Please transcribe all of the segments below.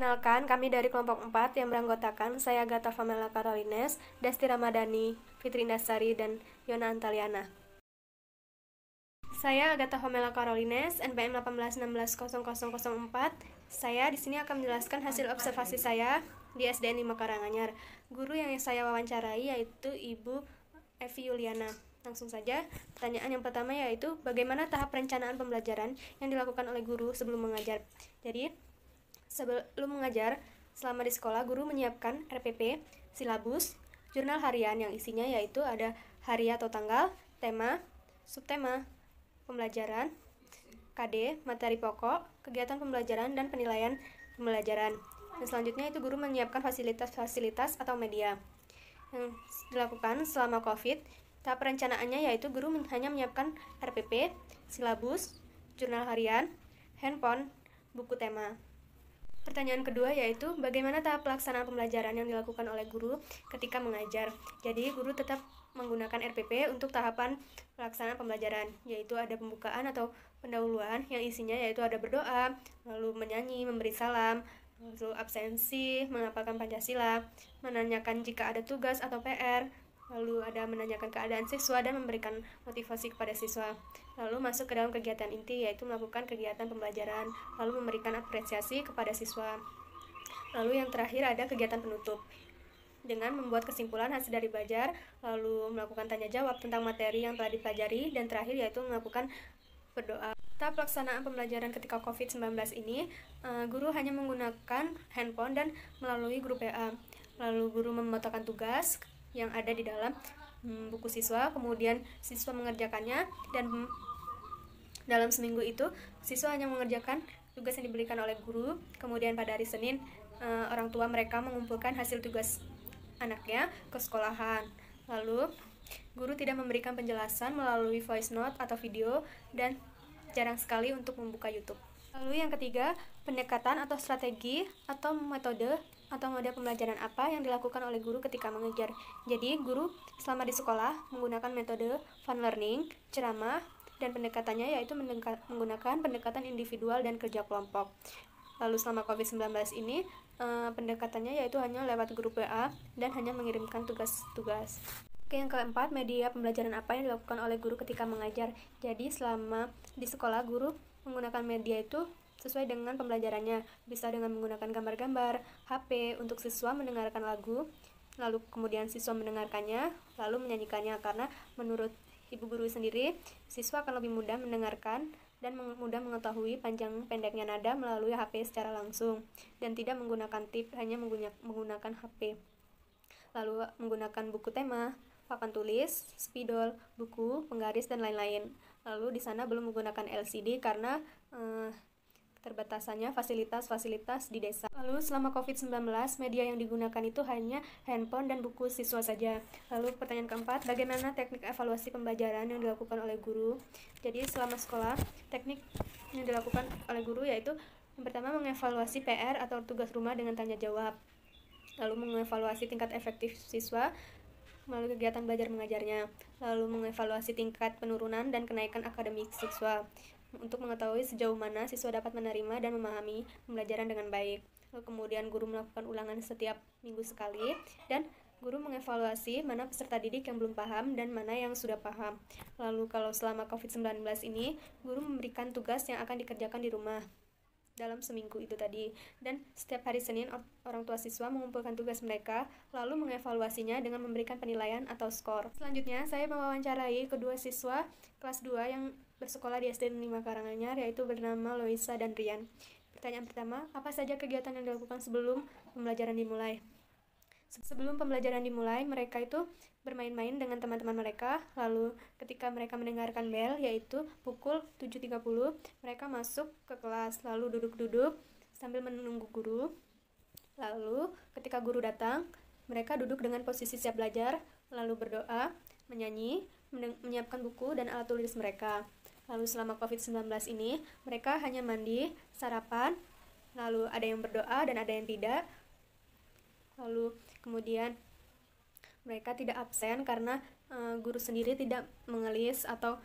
Perkenalkan, kami dari kelompok 4 yang beranggotakan saya Agatha Famela Karolines, Dasti Ramadhani, Fitri Indasari, dan Yona Antaliana. Saya Agatha Famela Karolines, NPM 18160004. Saya di sini akan menjelaskan hasil observasi saya di SDN 5 Karanganyar. Guru yang saya wawancarai yaitu Ibu Evi Yuliana. Langsung saja, pertanyaan yang pertama yaitu bagaimana tahap perencanaan pembelajaran yang dilakukan oleh guru sebelum mengajar. Jadi, sebelum mengajar, selama di sekolah, guru menyiapkan RPP, silabus, jurnal harian yang isinya yaitu ada hari atau tanggal, tema, subtema, pembelajaran, KD, materi pokok, kegiatan pembelajaran, dan penilaian pembelajaran. Dan selanjutnya itu guru menyiapkan fasilitas-fasilitas atau media. Yang dilakukan selama COVID, tahap perencanaannya yaitu guru hanya menyiapkan RPP, silabus, jurnal harian, handphone, buku tema. Pertanyaan kedua yaitu bagaimana tahap pelaksanaan pembelajaran yang dilakukan oleh guru ketika mengajar. Jadi guru tetap menggunakan RPP untuk tahapan pelaksanaan pembelajaran, yaitu ada pembukaan atau pendahuluan yang isinya yaitu ada berdoa, lalu menyanyi, memberi salam, lalu absensi, menghafalkan Pancasila, menanyakan jika ada tugas atau PR, lalu ada menanyakan keadaan siswa dan memberikan motivasi kepada siswa. Lalu masuk ke dalam kegiatan inti yaitu melakukan kegiatan pembelajaran, lalu memberikan apresiasi kepada siswa. Lalu yang terakhir ada kegiatan penutup dengan membuat kesimpulan hasil dari belajar, lalu melakukan tanya jawab tentang materi yang telah dipelajari, dan terakhir yaitu melakukan berdoa. Tahap pelaksanaan pembelajaran ketika COVID-19 ini, guru hanya menggunakan handphone dan melalui grup WA. Lalu guru memetakan tugas yang ada di dalam buku siswa, kemudian siswa mengerjakannya, dan dalam seminggu itu siswa hanya mengerjakan tugas yang diberikan oleh guru. Kemudian pada hari Senin, orang tua mereka mengumpulkan hasil tugas anaknya ke sekolahan. Lalu guru tidak memberikan penjelasan melalui voice note atau video, dan jarang sekali untuk membuka YouTube. Lalu yang ketiga, pendekatan atau strategi atau metode atau mode pembelajaran apa yang dilakukan oleh guru ketika mengajar. Jadi guru selama di sekolah menggunakan metode fun learning, ceramah, dan pendekatannya yaitu menggunakan pendekatan individual dan kerja kelompok. Lalu selama COVID-19 ini, pendekatannya yaitu hanya lewat grup WA dan hanya mengirimkan tugas-tugas. Oke, yang keempat, media pembelajaran apa yang dilakukan oleh guru ketika mengajar. Jadi selama di sekolah, guru menggunakan media itu sesuai dengan pembelajarannya. Bisa dengan menggunakan gambar-gambar, HP untuk siswa mendengarkan lagu, lalu kemudian siswa mendengarkannya, lalu menyanyikannya, karena menurut ibu guru sendiri, siswa akan lebih mudah mendengarkan dan mudah mengetahui panjang pendeknya nada melalui HP secara langsung, dan tidak menggunakan tip, hanya menggunakan HP. Lalu menggunakan buku tema, papan tulis, spidol, buku, penggaris, dan lain-lain. Lalu di sana belum menggunakan LCD karena keterbatasannya fasilitas-fasilitas di desa. Lalu selama COVID-19, media yang digunakan itu hanya handphone dan buku siswa saja. Lalu pertanyaan keempat, bagaimana teknik evaluasi pembelajaran yang dilakukan oleh guru? Jadi selama sekolah, teknik yang dilakukan oleh guru yaitu yang pertama mengevaluasi PR atau tugas rumah dengan tanya jawab. Lalu mengevaluasi tingkat efektif siswa melalui kegiatan belajar mengajarnya. Lalu mengevaluasi tingkat penurunan dan kenaikan akademik siswa untuk mengetahui sejauh mana siswa dapat menerima dan memahami pembelajaran dengan baik. Lalu kemudian guru melakukan ulangan setiap minggu sekali, dan guru mengevaluasi mana peserta didik yang belum paham dan mana yang sudah paham. Lalu kalau selama COVID-19 ini, guru memberikan tugas yang akan dikerjakan di rumah dalam seminggu itu tadi, dan setiap hari Senin orang tua siswa mengumpulkan tugas mereka, lalu mengevaluasinya dengan memberikan penilaian atau skor. Selanjutnya saya mewawancarai kedua siswa kelas 2 yang bersekolah di SDN 5 Karanganyar, yaitu bernama Loisa dan Rian. Pertanyaan pertama, apa saja kegiatan yang dilakukan sebelum pembelajaran dimulai? Sebelum pembelajaran dimulai, mereka itu bermain-main dengan teman-teman mereka. Lalu ketika mereka mendengarkan bel, yaitu pukul 7.30, mereka masuk ke kelas, lalu duduk-duduk sambil menunggu guru. Lalu ketika guru datang, mereka duduk dengan posisi siap belajar, lalu berdoa, menyanyi, menyiapkan buku dan alat tulis mereka. Lalu selama COVID-19 ini, mereka hanya mandi, sarapan, lalu ada yang berdoa dan ada yang tidak. Lalu kemudian mereka tidak absen karena guru sendiri tidak mengelis atau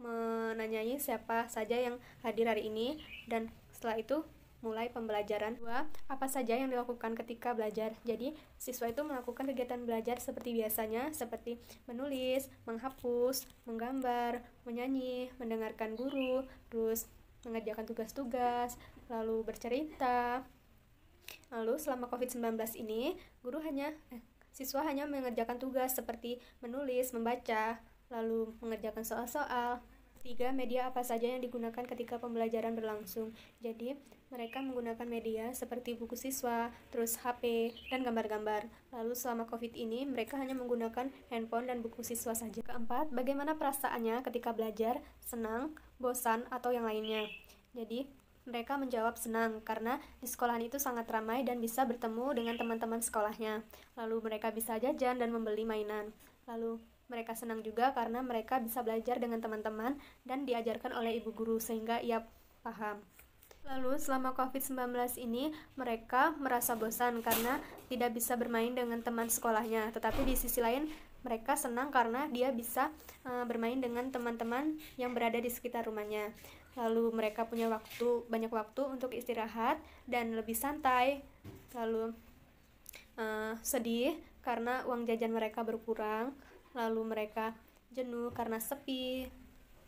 menanyai siapa saja yang hadir hari ini, dan setelah itu mulai pembelajaran. 2. Apa saja yang dilakukan ketika belajar? Jadi, siswa itu melakukan kegiatan belajar seperti biasanya, seperti menulis, menghapus, menggambar, menyanyi, mendengarkan guru, terus mengerjakan tugas-tugas, lalu bercerita. Lalu selama COVID-19 ini, siswa hanya mengerjakan tugas seperti menulis, membaca, lalu mengerjakan soal-soal. 3. Media apa saja yang digunakan ketika pembelajaran berlangsung? Jadi, mereka menggunakan media seperti buku siswa, terus HP, dan gambar-gambar. Lalu selama COVID ini, mereka hanya menggunakan handphone dan buku siswa saja. 4. Bagaimana perasaannya ketika belajar? Senang, bosan, atau yang lainnya? Jadi, mereka menjawab senang karena di sekolahan itu sangat ramai dan bisa bertemu dengan teman-teman sekolahnya. Lalu mereka bisa jajan dan membeli mainan. Lalu mereka senang juga karena mereka bisa belajar dengan teman-teman dan diajarkan oleh ibu guru sehingga ia paham. Lalu selama COVID-19 ini mereka merasa bosan karena tidak bisa bermain dengan teman sekolahnya. Tetapi di sisi lain mereka senang karena dia bisa bermain dengan teman-teman yang berada di sekitar rumahnya. Lalu mereka punya banyak waktu untuk istirahat dan lebih santai. Lalu sedih karena uang jajan mereka berkurang. Lalu mereka jenuh karena sepi,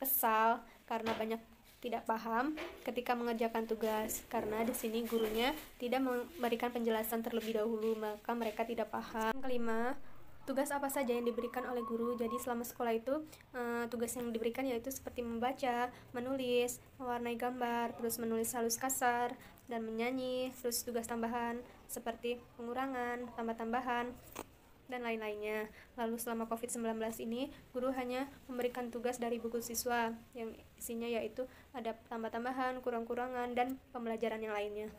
kesal karena banyak tidak paham ketika mengerjakan tugas, karena di sini gurunya tidak memberikan penjelasan terlebih dahulu, maka mereka tidak paham. Yang 5, tugas apa saja yang diberikan oleh guru? Jadi selama sekolah itu tugas yang diberikan yaitu seperti membaca, menulis, mewarnai gambar, terus menulis halus kasar, dan menyanyi, terus tugas tambahan seperti pengurangan, tambah-tambahan, dan lain-lainnya. Lalu selama COVID-19 ini, guru hanya memberikan tugas dari buku siswa yang isinya yaitu ada tambah-tambahan, kurang-kurangan, dan pembelajaran yang lainnya.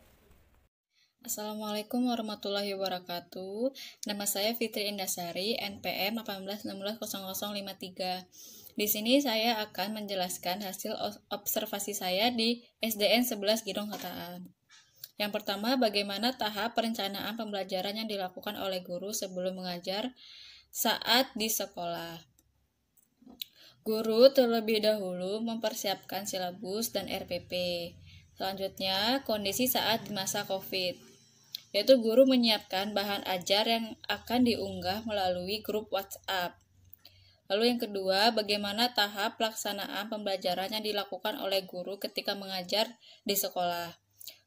Assalamualaikum warahmatullahi wabarakatuh. Nama saya Fitri Indasari, NPM 18160053. Di sini saya akan menjelaskan hasil observasi saya di SDN 11 Gidong Hataan. Yang pertama, bagaimana tahap perencanaan pembelajaran yang dilakukan oleh guru sebelum mengajar saat di sekolah. Guru terlebih dahulu mempersiapkan silabus dan RPP. Selanjutnya, kondisi saat di masa COVID, yaitu guru menyiapkan bahan ajar yang akan diunggah melalui grup WhatsApp. Lalu yang kedua, bagaimana tahap pelaksanaan pembelajaran yang dilakukan oleh guru ketika mengajar di sekolah.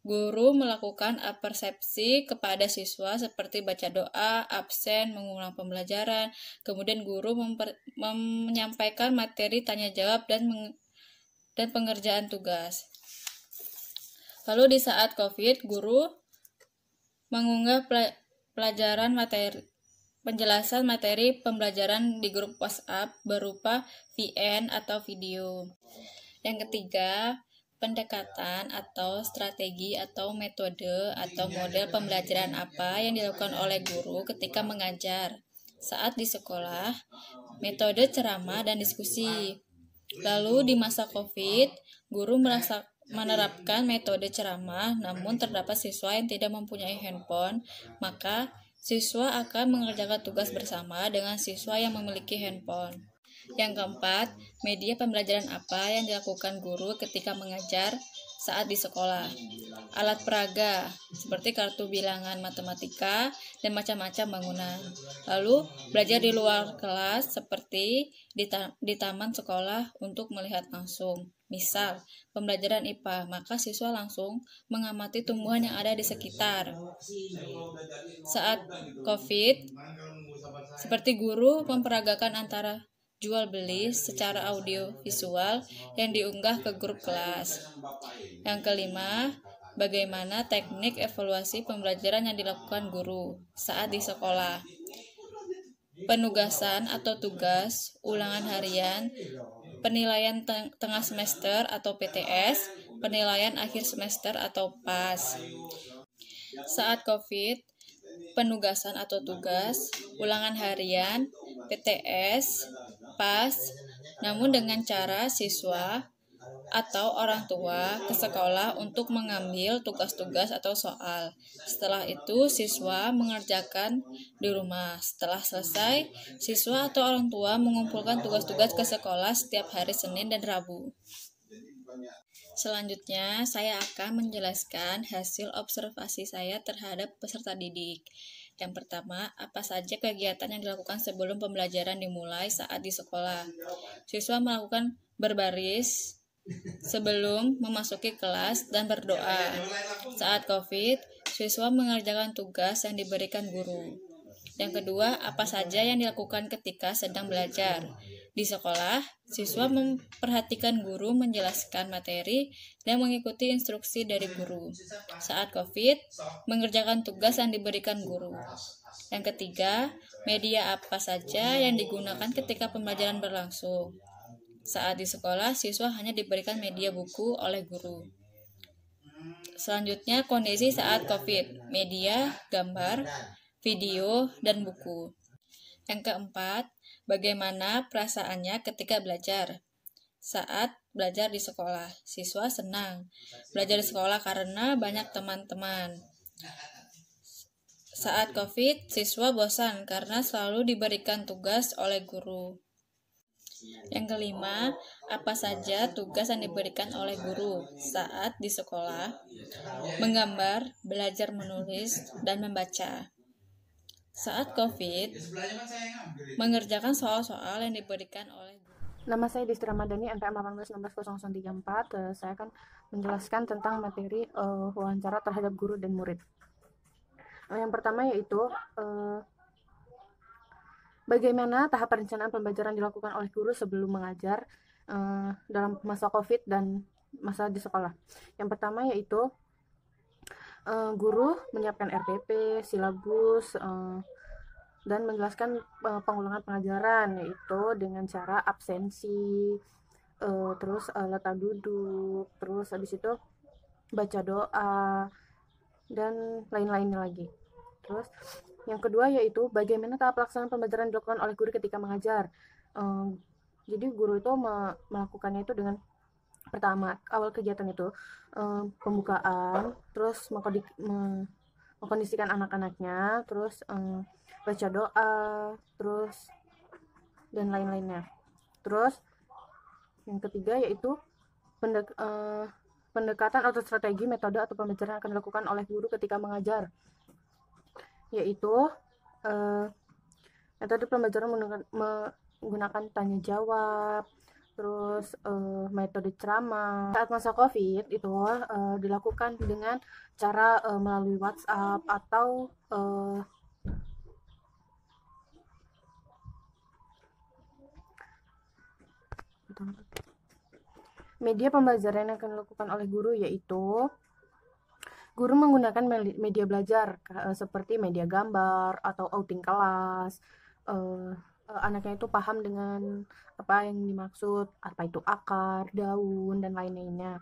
Guru melakukan persepsi kepada siswa seperti baca doa, absen, mengulang pembelajaran. Kemudian guru menyampaikan materi tanya jawab dan pengerjaan tugas. Lalu di saat COVID, guru mengunggah penjelasan materi pembelajaran di grup WhatsApp berupa VN atau video. Yang ketiga, pendekatan atau strategi atau metode atau model pembelajaran apa yang dilakukan oleh guru ketika mengajar saat di sekolah, metode ceramah dan diskusi. Lalu di masa COVID, guru menerapkan metode ceramah, namun terdapat siswa yang tidak mempunyai handphone, maka siswa akan mengerjakan tugas bersama dengan siswa yang memiliki handphone. Yang keempat, media pembelajaran apa yang dilakukan guru ketika mengajar saat di sekolah. Alat peraga, seperti kartu bilangan matematika dan macam-macam bangunan. Lalu, belajar di luar kelas seperti di taman sekolah untuk melihat langsung. Misal, pembelajaran IPA, maka siswa langsung mengamati tumbuhan yang ada di sekitar. Saat COVID, seperti guru memperagakan antara jual beli secara audio visual yang diunggah ke grup kelas. Yang kelima, bagaimana teknik evaluasi pembelajaran yang dilakukan guru saat di sekolah. Penugasan atau tugas, ulangan harian, penilaian tengah semester atau PTS, penilaian akhir semester atau PAS. Saat COVID, penugasan atau tugas, ulangan harian, PTS, PAS, namun dengan cara siswa atau orang tua ke sekolah untuk mengambil tugas-tugas atau soal. Setelah itu, siswa mengerjakan di rumah. Setelah selesai, siswa atau orang tua mengumpulkan tugas-tugas ke sekolah setiap hari Senin dan Rabu. Selanjutnya, saya akan menjelaskan hasil observasi saya terhadap peserta didik. Yang pertama, apa saja kegiatan yang dilakukan sebelum pembelajaran dimulai saat di sekolah? Siswa melakukan berbaris sebelum memasuki kelas dan berdoa. Saat COVID, siswa mengerjakan tugas yang diberikan guru. Yang kedua, apa saja yang dilakukan ketika sedang belajar? Di sekolah, siswa memperhatikan guru menjelaskan materi dan mengikuti instruksi dari guru. Saat COVID, mengerjakan tugas yang diberikan guru. Yang ketiga, media apa saja yang digunakan ketika pembelajaran berlangsung? Saat di sekolah, siswa hanya diberikan media buku oleh guru. Selanjutnya, kondisi saat COVID, media, gambar, video, dan buku. Yang keempat, bagaimana perasaannya ketika belajar? Saat belajar di sekolah, siswa senang belajar di sekolah karena banyak teman-teman. Saat COVID, siswa bosan karena selalu diberikan tugas oleh guru. Yang kelima, apa saja tugas yang diberikan oleh guru saat di sekolah? Menggambar, belajar menulis, dan membaca. Saat COVID, mengerjakan soal-soal yang diberikan oleh guru. Nama saya Desti Ramadhani, NPM 18160034. Saya akan menjelaskan tentang materi wawancara terhadap guru dan murid. Yang pertama yaitu bagaimana tahap perencanaan pembelajaran dilakukan oleh guru sebelum mengajar dalam masa COVID dan masa di sekolah. Yang pertama yaitu guru menyiapkan RPP, silabus, dan menjelaskan pengulangan pengajaran, yaitu dengan cara absensi, terus letak duduk, terus habis itu baca doa, dan lain-lainnya lagi. Terus yang kedua yaitu bagaimana tahap pelaksanaan pembelajaran dilakukan oleh guru ketika mengajar. Jadi guru itu melakukannya itu dengan pertama, awal kegiatan itu pembukaan, terus mengkondisikan anak-anaknya, terus baca doa, terus dan lain-lainnya. Terus yang ketiga yaitu pendekatan atau strategi, metode atau pembelajaran yang akan dilakukan oleh guru ketika mengajar, yaitu metode pembelajaran menggunakan tanya jawab, terus metode ceramah. Saat masa COVID itu dilakukan dengan cara melalui WhatsApp atau media pembelajaran yang akan dilakukan oleh guru, yaitu guru menggunakan media belajar seperti media gambar atau outing kelas. Anaknya itu paham dengan apa yang dimaksud, apa itu akar, daun, dan lain-lainnya.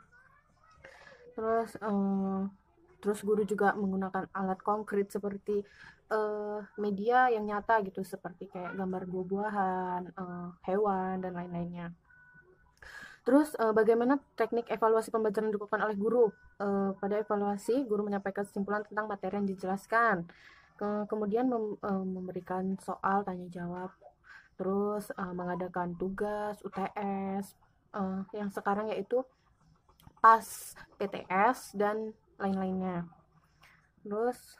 Terus guru juga menggunakan alat konkret seperti media yang nyata gitu, seperti kayak gambar buah-buahan, hewan, dan lain-lainnya. Terus bagaimana teknik evaluasi pembelajaran dilakukan oleh guru? Pada evaluasi, guru menyampaikan kesimpulan tentang materi yang dijelaskan, kemudian memberikan soal tanya jawab, terus mengadakan tugas UTS yang sekarang yaitu PAS, PTS, dan lain-lainnya. Terus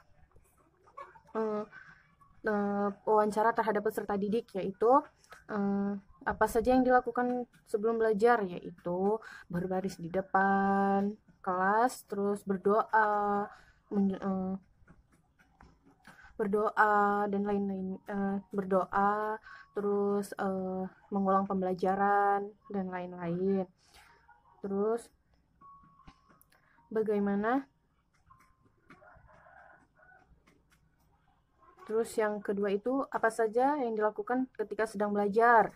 wawancara terhadap peserta didik, yaitu apa saja yang dilakukan sebelum belajar, yaitu berbaris di depan kelas, terus berdoa dan lain-lain, berdoa, terus mengulang pembelajaran dan lain-lain. Terus bagaimana? Terus yang kedua itu apa saja yang dilakukan ketika sedang belajar?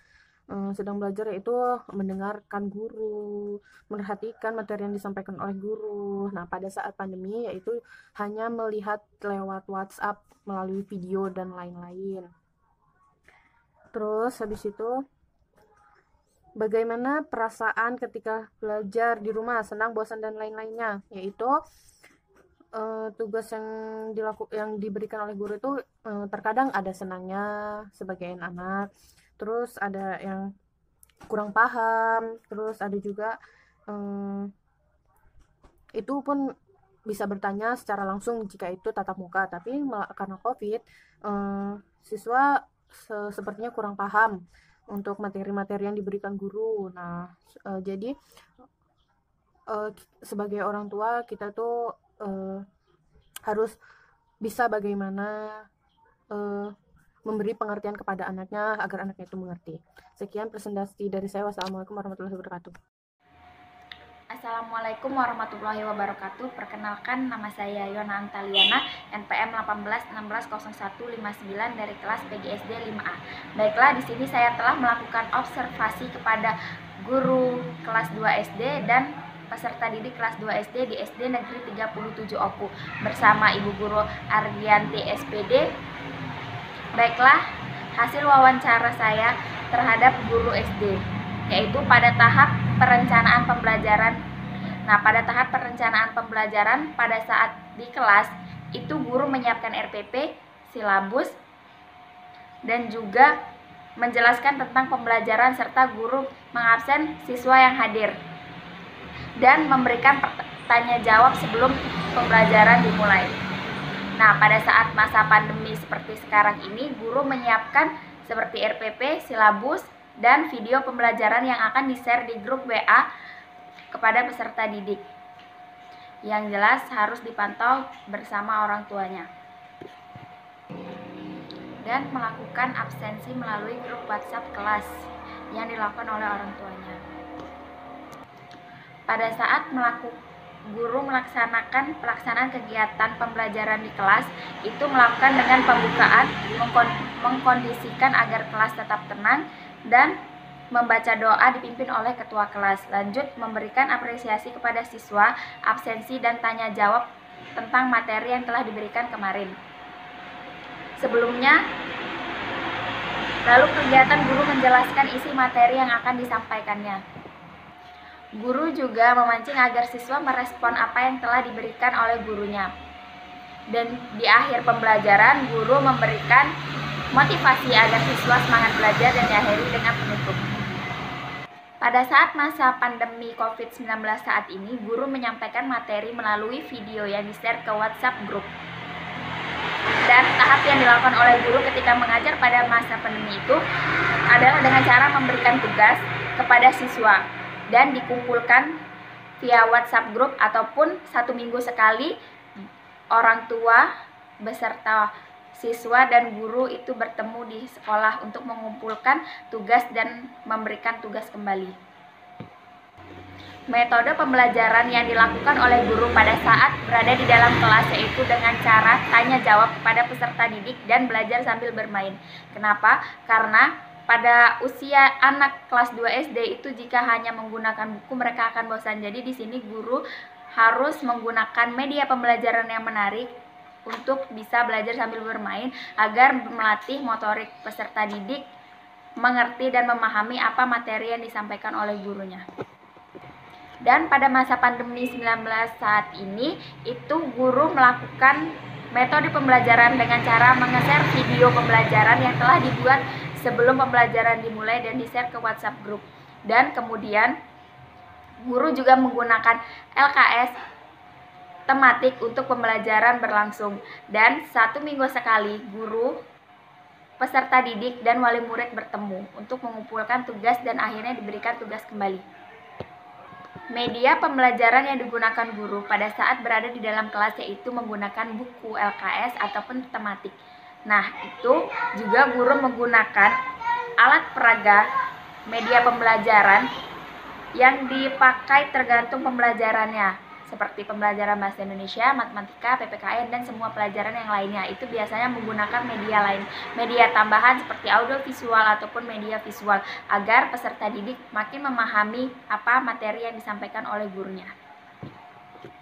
Sedang belajar yaitu mendengarkan guru, memperhatikan materi yang disampaikan oleh guru. Nah, pada saat pandemi yaitu hanya melihat lewat WhatsApp melalui video dan lain-lain. Terus habis itu bagaimana perasaan ketika belajar di rumah, senang, bosan, dan lain-lainnya, yaitu tugas yang diberikan oleh guru itu terkadang ada senangnya sebagian anak, terus ada yang kurang paham, terus ada juga itu pun bisa bertanya secara langsung jika itu tatap muka, tapi karena COVID, siswa sepertinya kurang paham untuk materi-materi yang diberikan guru. Nah, jadi sebagai orang tua kita tuh harus bisa bagaimana memberi pengertian kepada anaknya agar anaknya itu mengerti. Sekian presentasi dari saya. Wassalamualaikum warahmatullahi wabarakatuh. Assalamualaikum warahmatullahi wabarakatuh. Perkenalkan, nama saya Yona Antaliana, NPM 18160159 dari kelas PGSD 5A. Baiklah, di sini saya telah melakukan observasi kepada guru kelas 2 SD dan peserta didik kelas 2 SD di SD Negeri 37 Oku bersama Ibu Guru Ardianti SPD. Baiklah, hasil wawancara saya terhadap guru SD, yaitu pada tahap perencanaan pembelajaran. Nah, pada tahap perencanaan pembelajaran pada saat di kelas itu guru menyiapkan RPP, silabus, dan juga menjelaskan tentang pembelajaran serta guru mengabsen siswa yang hadir dan memberikan tanya jawab sebelum pembelajaran dimulai. Nah, pada saat masa pandemi seperti sekarang ini, guru menyiapkan seperti RPP, silabus, dan video pembelajaran yang akan di-share di grup WA kepada peserta didik. Yang jelas harus dipantau bersama orang tuanya. Dan melakukan absensi melalui grup WhatsApp kelas yang dilakukan oleh orang tuanya. Pada saat guru melaksanakan pelaksanaan kegiatan pembelajaran di kelas, itu melakukan dengan pembukaan, mengkondisikan agar kelas tetap tenang, dan membaca doa dipimpin oleh ketua kelas. Lanjut, memberikan apresiasi kepada siswa, absensi dan tanya jawab tentang materi yang telah diberikan kemarin. Sebelumnya, lalu kegiatan guru menjelaskan isi materi yang akan disampaikannya. Guru juga memancing agar siswa merespon apa yang telah diberikan oleh gurunya. Dan di akhir pembelajaran, guru memberikan motivasi agar siswa semangat belajar dan diakhiri dengan penutup. Pada saat masa pandemi COVID-19 saat ini, guru menyampaikan materi melalui video yang di-share ke WhatsApp grup. Dan tahap yang dilakukan oleh guru ketika mengajar pada masa pandemi itu adalah dengan cara memberikan tugas kepada siswa dan dikumpulkan via WhatsApp grup, ataupun 1 minggu sekali orang tua beserta siswa dan guru itu bertemu di sekolah untuk mengumpulkan tugas dan memberikan tugas kembali. Metode pembelajaran yang dilakukan oleh guru pada saat berada di dalam kelas yaitu dengan cara tanya jawab kepada peserta didik dan belajar sambil bermain. Kenapa? Karena pada usia anak kelas 2 SD itu jika hanya menggunakan buku mereka akan bosan. Jadi di sini guru harus menggunakan media pembelajaran yang menarik untuk bisa belajar sambil bermain agar melatih motorik peserta didik mengerti dan memahami apa materi yang disampaikan oleh gurunya. Dan pada masa pandemi 19 saat ini itu guru melakukan metode pembelajaran dengan cara menge-share video pembelajaran yang telah dibuat sebelum pembelajaran dimulai dan di-share ke WhatsApp grup. Dan kemudian guru juga menggunakan LKS tematik untuk pembelajaran berlangsung. Dan 1 minggu sekali guru, peserta didik, dan wali murid bertemu untuk mengumpulkan tugas dan akhirnya diberikan tugas kembali. Media pembelajaran yang digunakan guru pada saat berada di dalam kelas yaitu menggunakan buku LKS ataupun tematik. Nah, itu juga guru menggunakan alat peraga media pembelajaran yang dipakai tergantung pembelajarannya, seperti pembelajaran bahasa Indonesia, matematika, PPKN, dan semua pelajaran yang lainnya. Itu biasanya menggunakan media lain, media tambahan seperti audio visual ataupun media visual, agar peserta didik makin memahami apa materi yang disampaikan oleh gurunya.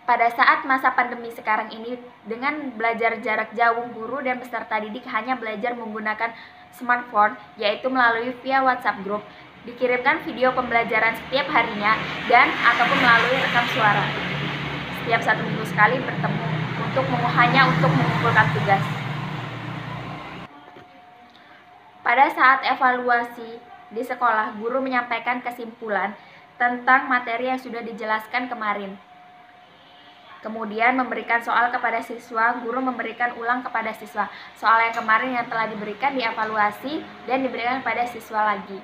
Pada saat masa pandemi sekarang ini, dengan belajar jarak jauh, guru dan peserta didik hanya belajar menggunakan smartphone, yaitu melalui via WhatsApp group, dikirimkan video pembelajaran setiap harinya, dan ataupun melalui rekam suara. Setiap 1 minggu sekali bertemu hanya untuk mengumpulkan tugas. Pada saat evaluasi di sekolah, guru menyampaikan kesimpulan tentang materi yang sudah dijelaskan kemarin. Kemudian memberikan soal kepada siswa, guru memberikan ulang kepada siswa. Soal yang kemarin yang telah diberikan dievaluasi dan diberikan kepada siswa lagi.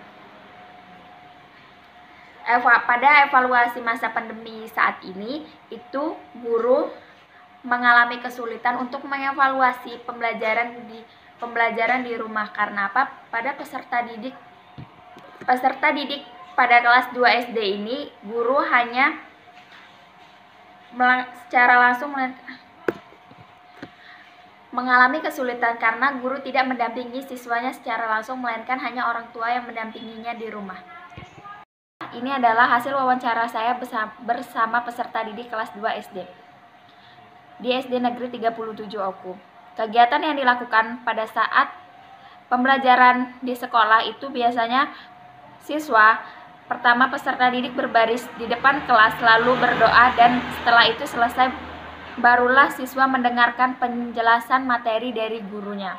Pada evaluasi masa pandemi saat ini, itu guru mengalami kesulitan untuk mengevaluasi pembelajaran di rumah. Karena apa? Pada peserta didik pada kelas 2 SD ini, guru hanya secara langsung mengalami kesulitan karena guru tidak mendampingi siswanya secara langsung, melainkan hanya orang tua yang mendampinginya di rumah. Ini adalah hasil wawancara saya bersama peserta didik kelas 2 SD di SD Negeri 37 Oku. Kegiatan yang dilakukan pada saat pembelajaran di sekolah itu biasanya siswa pertama peserta didik berbaris di depan kelas lalu berdoa, dan setelah itu selesai barulah siswa mendengarkan penjelasan materi dari gurunya.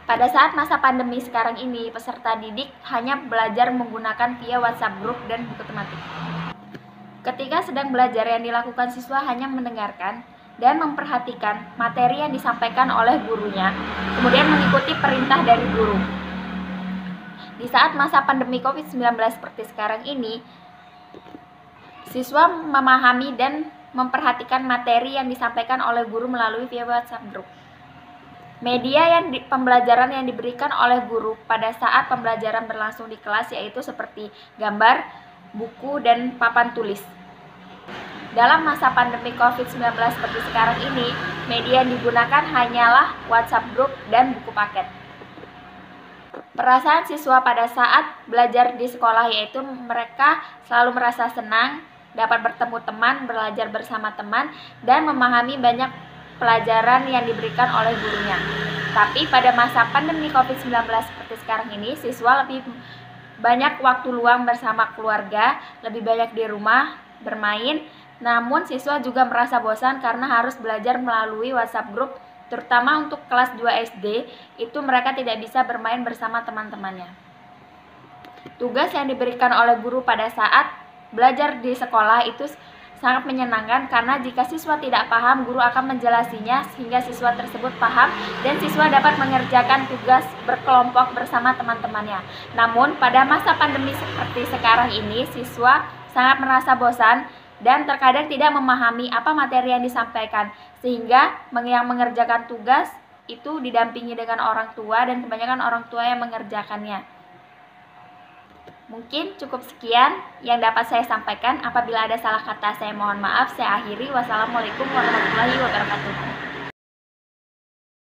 Pada saat masa pandemi sekarang ini, peserta didik hanya belajar menggunakan via WhatsApp group dan buku tematik. Ketika sedang belajar, yang dilakukan siswa hanya mendengarkan dan memperhatikan materi yang disampaikan oleh gurunya, kemudian mengikuti perintah dari guru. Di saat masa pandemi COVID-19 seperti sekarang ini, siswa memahami dan memperhatikan materi yang disampaikan oleh guru melalui via WhatsApp group. Media pembelajaran yang diberikan oleh guru pada saat pembelajaran berlangsung di kelas yaitu seperti gambar, buku, dan papan tulis. Dalam masa pandemi COVID-19 seperti sekarang ini, media yang digunakan hanyalah WhatsApp group dan buku paket. Perasaan siswa pada saat belajar di sekolah yaitu mereka selalu merasa senang, dapat bertemu teman, belajar bersama teman, dan memahami banyak pelajaran yang diberikan oleh gurunya. Tapi pada masa pandemi COVID-19 seperti sekarang ini, siswa lebih banyak waktu luang bersama keluarga, lebih banyak di rumah bermain. Namun siswa juga merasa bosan karena harus belajar melalui WhatsApp group. Terutama untuk kelas 2 SD, itu mereka tidak bisa bermain bersama teman-temannya. Tugas yang diberikan oleh guru pada saat belajar di sekolah itu sangat menyenangkan karena jika siswa tidak paham, guru akan menjelasinya sehingga siswa tersebut paham dan siswa dapat mengerjakan tugas berkelompok bersama teman-temannya. Namun pada masa pandemi seperti sekarang ini, siswa sangat merasa bosan dan terkadang tidak memahami apa materi yang disampaikan, sehingga yang mengerjakan tugas itu didampingi dengan orang tua dan kebanyakan orang tua yang mengerjakannya. Mungkin cukup sekian yang dapat saya sampaikan. Apabila ada salah kata, saya mohon maaf. Saya akhiri. Wassalamualaikum warahmatullahi wabarakatuh.